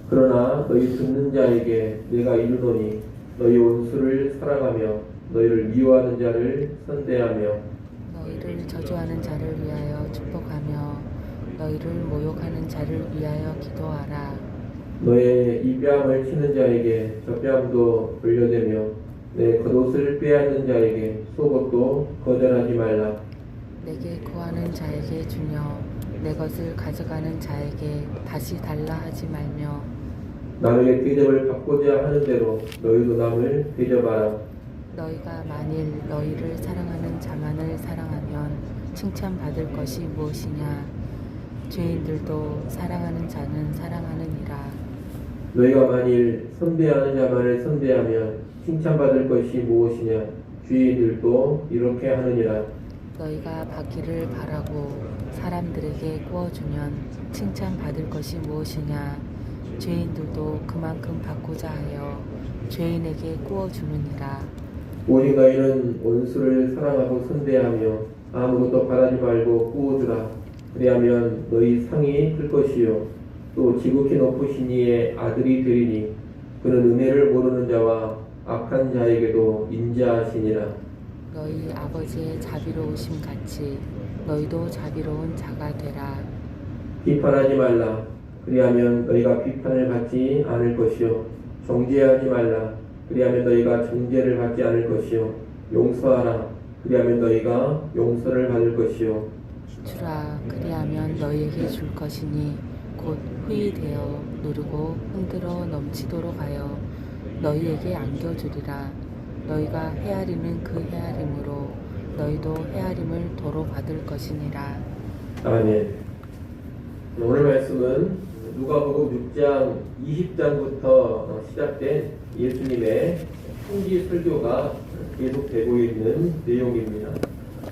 그러나 너희 듣는 자에게 내가 이르노니 너희 원수를 사랑하며 너희를 미워하는 자를 선대하며 너희를 저주하는 자를 위하여 축복하며 너희를 모욕하는 자를 위하여 기도하라. 너의 이 뺨을 치는 자에게 저 뺨도 돌려대며 내 겉옷을 빼앗는 자에게 속옷도 거절하지 말라. 내게 구하는 자에게 주며 내 것을 가져가는 자에게 다시 달라 하지 말며 남에게 대접을 받고자 하는 대로 너희도 남을 대접하라. 너희가 만일 너희를 사랑하는 자만을 사랑하면 칭찬받을 것이 무엇이냐. 죄인들도 사랑하는 자는 사랑하느니라. 너희가 만일 선대하는 자만을 선대하면 칭찬받을 것이 무엇이냐. 죄인들도 이렇게 하느니라. 너희가 받기를 바라고 사람들에게 구워주면 칭찬받을 것이 무엇이냐. 죄인들도 그만큼 받고자 하여 죄인에게 구워주느니라. 오직 너희는 원수를 사랑하고 선대하며 아무것도 바라지 말고 구워주라. 그리하면 너희 상이 클 것이요 또 지극히 높으신 이의 아들이 되리니 그는 은혜를 모르는 자와 악한 자에게도 인자하시니라. 너희 아버지의 자비로우심 같이 너희도 자비로운 자가 되라. 비판하지 말라. 그리하면 너희가 비판을 받지 않을 것이요 정죄하지 말라. 그리하면 너희가 정죄를 받지 않을 것이요 용서하라. 그리하면 너희가 용서를 받을 것이요 주라. 그리하면 너희에게 줄 것이니 곧 후히 되어 누르고 흔들어 넘치도록 하여 너희에게 안겨주리라. 너희가 헤아리는 그 헤아림으로 너희도 헤아림을 도로 받을 것이니라. 아멘. 오늘 말씀은 누가복음 6장 20장부터 시작된 예수님의 총기 설교가 계속되고 있는 내용입니다.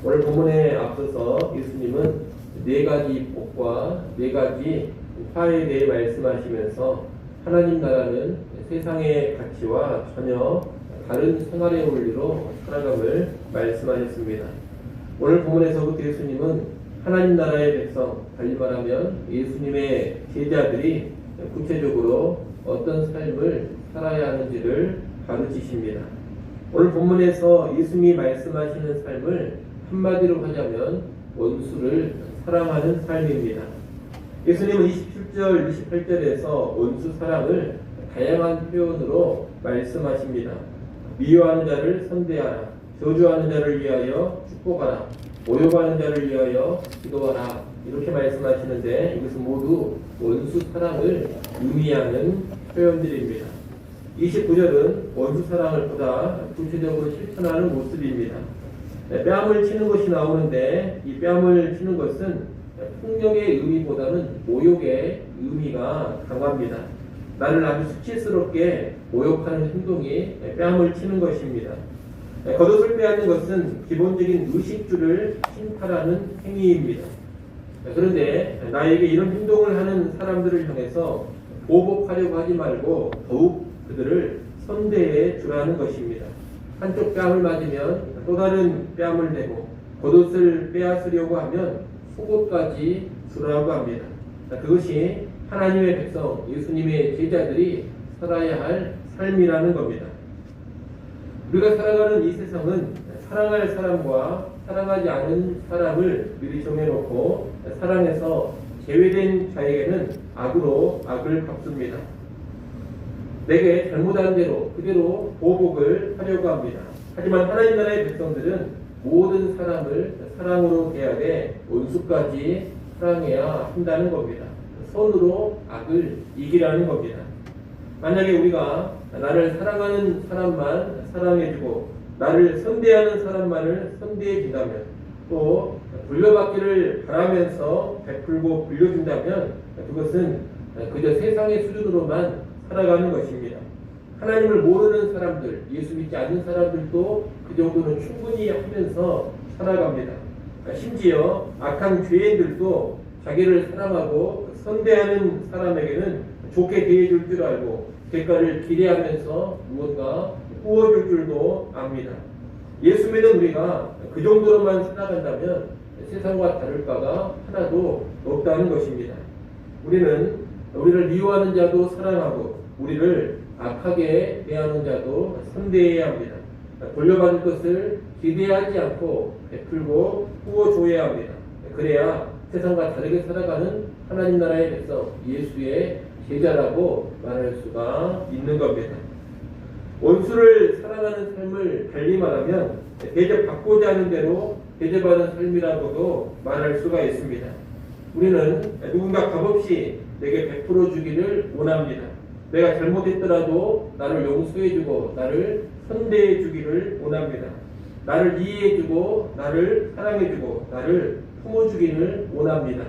오늘 본문에 앞서서 예수님은 네 가지 복과 네 가지 화에 대해 말씀하시면서 하나님 나라는 세상의 가치와 전혀 다른 생활의 원리로 살아감을 말씀하셨습니다. 오늘 본문에서부터 예수님은 하나님 나라의 백성, 달리 말하면 예수님의 제자들이 구체적으로 어떤 삶을 살아야 하는지를 가르치십니다. 오늘 본문에서 예수님이 말씀하시는 삶을 한마디로 하자면 원수를 사랑하는 삶입니다. 예수님은 27절, 28절에서 원수 사랑을 다양한 표현으로 말씀하십니다. 미워하는 자를 선대하라. 저주하는 자를 위하여 축복하라. 모욕하는 자를 위하여 기도하라. 이렇게 말씀하시는데 이것은 모두 원수 사랑을 의미하는 표현들입니다. 29절은 원수 사랑을 보다 구체적으로 실천하는 모습입니다. 뺨을 치는 것이 나오는데 이 뺨을 치는 것은 폭력의 의미보다는 모욕의 의미가 강합니다. 나를 아주 수치스럽게 모욕하는 행동이 뺨을 치는 것입니다. 겉옷을 빼앗는 것은 기본적인 의식주를 침탈하는 행위입니다. 그런데 나에게 이런 행동을 하는 사람들을 향해서 보복하려고 하지 말고 더욱 그들을 선대해 주라는 것입니다. 한쪽 뺨을 맞으면 또 다른 뺨을 대고 겉옷을 빼앗으려고 하면 속옷까지 주라고 합니다. 그것이 하나님의 백성, 예수님의 제자들이 살아야 할 삶이라는 겁니다. 우리가 살아가는 이 세상은 사랑할 사람과 사랑하지 않은 사람을 미리 정해놓고 사랑해서 제외된 자에게는 악으로 악을 갚습니다. 내게 잘못한 대로 그대로 보복을 하려고 합니다. 하지만 하나님 나라의 백성들은 모든 사람을 사랑으로 대하되 원수까지 사랑해야 한다는 겁니다. 선으로 악을 이기라는 겁니다. 만약에 우리가 나를 사랑하는 사람만 사랑해주고 나를 선대하는 사람만을 선대해준다면 또 불려받기를 바라면서 베풀고 불려준다면 그것은 그저 세상의 수준으로만 살아가는 것입니다. 하나님을 모르는 사람들, 예수 믿지 않는 사람들도 그 정도는 충분히 하면서 살아갑니다. 심지어 악한 죄인들도 자기를 사랑하고 선대하는 사람에게는 좋게 대해줄 줄 알고 대가를 기대하면서 무언가 구워줄 줄도 압니다. 예수 믿는 우리가 그 정도로만 살아간다면 세상과 다를 바가 하나도 없다는 것입니다. 우리는 우리를 미워하는 자도 사랑하고 우리를 악하게 대하는 자도 선대해야 합니다. 돌려받을 것을 기대하지 않고 베풀고 부어줘야 합니다. 그래야 세상과 다르게 살아가는 하나님 나라의 백성, 예수의 제자라고 말할 수가 있는 겁니다. 원수를 사랑하는 삶을 달리 말하면 대접받고자 하는 대로 대접하는 삶이라고도 말할 수가 있습니다. 우리는 누군가 값없이 내게 베풀어 주기를 원합니다. 내가 잘못했더라도 나를 용서해주고 나를 선대해주기를 원합니다. 나를 이해해주고 나를 사랑해주고 나를 품어주기를 원합니다.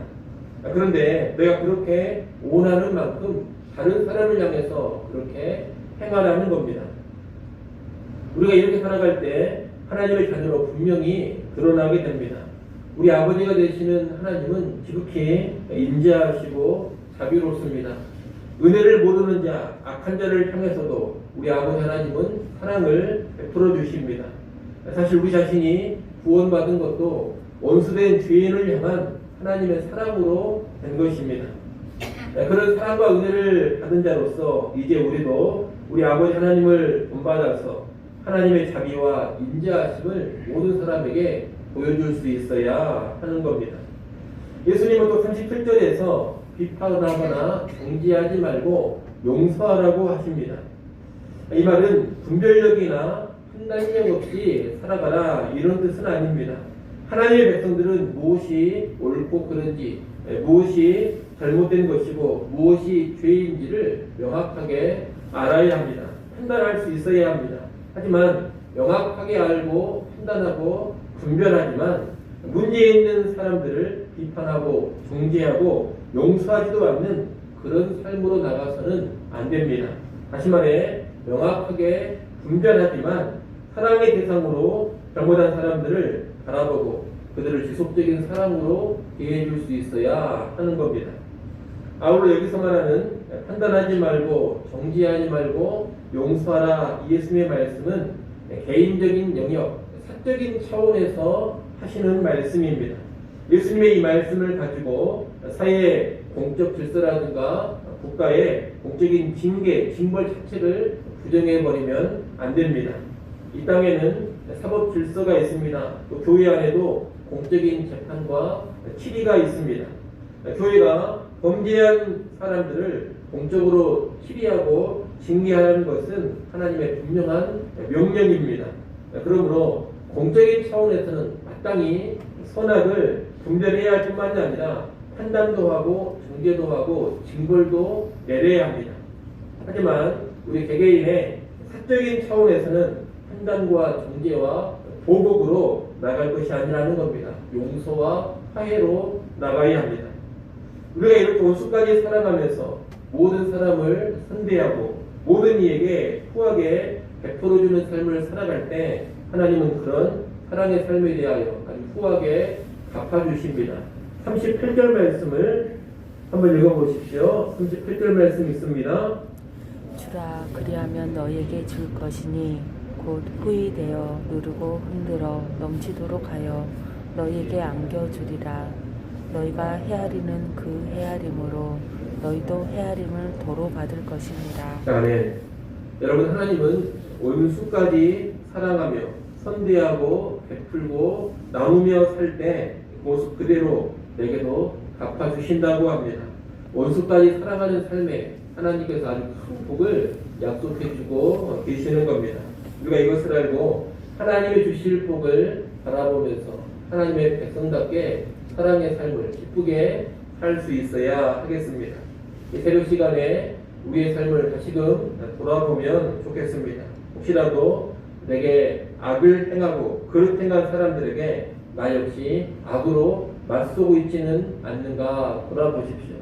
그런데 내가 그렇게 원하는 만큼 다른 사람을 향해서 그렇게 행하라는 겁니다. 우리가 이렇게 살아갈 때 하나님의 자녀로 분명히 드러나게 됩니다. 우리 아버지가 되시는 하나님은 지극히 인자하시고 자비롭습니다. 은혜를 모르는 자, 악한 자를 향해서도 우리 아버지 하나님은 사랑을 베풀어 주십니다. 사실 우리 자신이 구원받은 것도 원수된 죄인을 향한 하나님의 사랑으로 된 것입니다. 그런 사랑과 은혜를 받은 자로서 이제 우리도 우리 아버지 하나님을 본받아서 하나님의 자비와 인자하심을 모든 사람에게 보여줄 수 있어야 하는 겁니다. 예수님은 또 37절에서 비판하거나 정죄하지 말고 용서하라고 하십니다. 이 말은 분별력이나 판단력 없이 살아가라 이런 뜻은 아닙니다. 하나님의 백성들은 무엇이 옳고 그른지, 무엇이 잘못된 것이고 무엇이 죄인지를 명확하게 알아야 합니다. 판단할 수 있어야 합니다. 하지만 명확하게 알고 판단하고 분별하지만 문제 있는 사람들을 비판하고 정죄하고 용서하지도 않는 그런 삶으로 나가서는 안 됩니다. 다시 말해 명확하게 분별하지만 사랑의 대상으로 잘못한 사람들을 바라보고 그들을 지속적인 사랑으로 대해줄 수 있어야 하는 겁니다. 아울러 여기서 말하는 판단하지 말고 정죄하지 말고 용서하라 이 예수님의 말씀은 개인적인 영역, 사적인 차원에서 하시는 말씀입니다. 예수님의 이 말씀을 가지고 사회의 공적 질서라든가 국가의 공적인 징계, 징벌 자체를 부정해버리면 안 됩니다. 이 땅에는 사법 질서가 있습니다. 또 교회 안에도 공적인 재판과 치리가 있습니다. 교회가 범죄한 사람들을 공적으로 치리하고 징계하는 것은 하나님의 분명한 명령입니다. 그러므로 공적인 차원에서는 마땅히 선악을 분별해야 할 뿐만이 아니라 판단도 하고 정죄도 하고 징벌도 내려야 합니다. 하지만 우리 개개인의 사적인 차원에서는 판단과 정죄와 보복으로 나갈 것이 아니라는 겁니다. 용서와 화해로 나가야 합니다. 우리가 이렇게 원수까지 살아가면서 모든 사람을 선대하고 모든 이에게 후하게 베풀어주는 삶을 살아갈 때 하나님은 그런 사랑의 삶에 대하여 아주 후하게 갚아주십니다. 38절 말씀을 한번 읽어보십시오. 38절 말씀 있습니다. 주라 그리하면 너에게 줄 것이니 곧 후히 되어 누르고 흔들어 넘치도록 하여 너에게 안겨주리라. 너희가 헤아리는 그 헤아림으로 너희도 헤아림을 도로 받을 것이니라. 아멘. 여러분, 하나님은 원수까지 사랑하며 선대하고 베풀고 나누며 살 때 모습 그대로 내게도 갚아주신다고 합니다. 원수까지 사랑하는 삶에 하나님께서 아주 큰 복을 약속해주고 계시는 겁니다. 우리가 이것을 알고 하나님의 주실 복을 바라보면서 하나님의 백성답게 사랑의 삶을 기쁘게 살 수 있어야 하겠습니다. 이 새벽 시간에 우리의 삶을 다시금 돌아보면 좋겠습니다. 혹시라도 내게 악을 행하고 그릇 행한 사람들에게 나 역시 악으로 맞서고 있지는 않는가 돌아보십시오.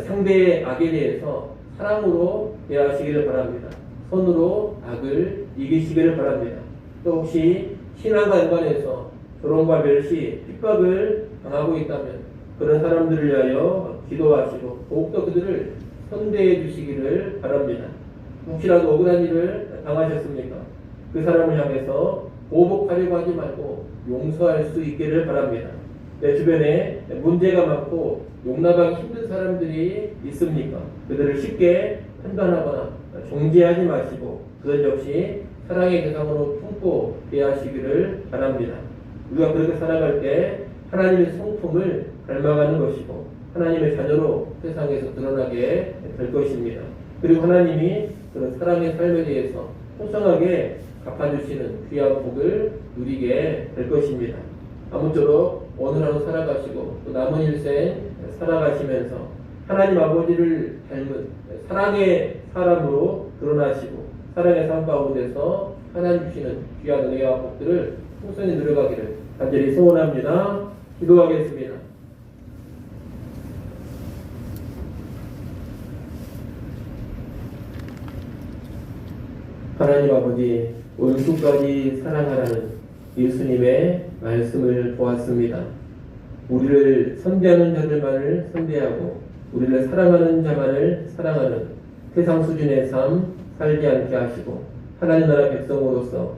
상대의 악에 대해서 사랑으로 대하시기를 바랍니다. 선으로 악을 이기시기를 바랍니다. 또 혹시 신앙과 연관해서 조롱과 멸시, 핍박을 당하고 있다면 그런 사람들을 위하여 기도하시고 더욱더 그들을 선대해 주시기를 바랍니다. 혹시라도 억울한 일을 당하셨습니까? 그 사람을 향해서 보복하려고 하지 말고 용서할 수 있기를 바랍니다. 내 주변에 문제가 많고 용납하기 힘든 사람들이 있습니까? 그들을 쉽게 판단하거나 정죄하지 마시고 그들 역시 사랑의 대상으로 품고 대하시기를 바랍니다. 우리가 그렇게 살아갈 때 하나님의 성품을 닮아가는 것이고 하나님의 자녀로 세상에서 드러나게 될 것입니다. 그리고 하나님이 그런 사랑의 삶에 대해서 풍성하게 갚아주시는 귀한 복을 누리게 될 것입니다. 아무쪼록 오늘 하루 살아가시고 또 남은 일생 살아가시면서 하나님 아버지를 닮은 사랑의 사람으로 드러나시고 사랑의 삶 가운데서 하나님 주시는 귀한 은혜와 복들을 풍성히 누려가기를 간절히 소원합니다. 기도하겠습니다. 하나님 아버지, 온수까지 사랑하라는 예수님의 말씀을 보았습니다. 우리를 선대하는 자들만을 선대하고 우리를 사랑하는 자만을 사랑하는 세상 수준의 삶 살지 않게 하시고 하나님 나라 백성으로서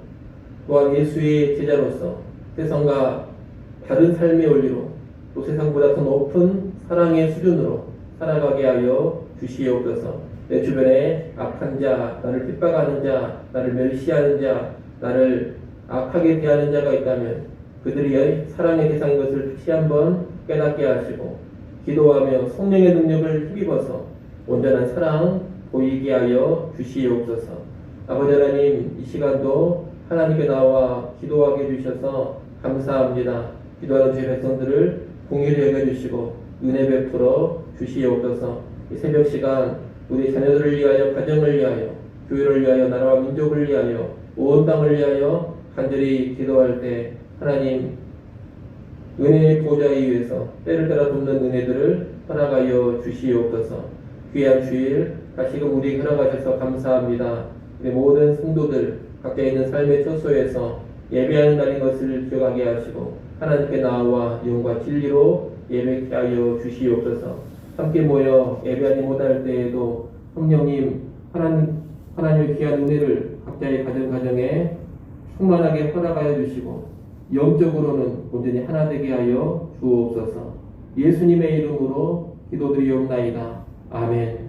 또한 예수의 제자로서 세상과 다른 삶의 원리로 또 세상보다 더 높은 사랑의 수준으로 살아가게 하여 주시옵소서. 내 주변에 악한 자, 나를 핍박하는 자, 나를 멸시하는 자, 나를 악하게 대하는 자가 있다면 그들이 사랑의 대상인 것을 다시 한번 깨닫게 하시고 기도하며 성령의 능력을 힘입어서 온전한 사랑 보이게 하여 주시옵소서. 아버지 하나님, 이 시간도 하나님께 나와 기도하게 해주셔서 감사합니다. 기도하는 저희 백성들을 공의를 여겨주시고 은혜 베풀어 주시옵소서. 이 새벽 시간 우리 자녀들을 위하여, 가정을 위하여, 교회를 위하여, 나라와 민족을 위하여, 온 땅을 위하여 간절히 기도할 때 하나님 은혜의 보좌에 의해서 때를 따라 돕는 은혜들을 허락하여 주시옵소서. 귀한 주일 다시금 우리에게 허락하셔서 감사합니다. 우리 모든 성도들 각자 있는 삶의 처소에서 예배하는 날인 것을 기억하게 하시고 하나님께 나와 영과 진리로 예배케 하여 주시옵소서. 함께 모여 예배하지 못할 때에도 성령님 하나님의 귀한 은혜를 각자의 가정에 충만하게 허락하여 주시고 영적으로는 온전히 하나 되게 하여 주옵소서. 예수님의 이름으로 기도드리옵나이다. 아멘.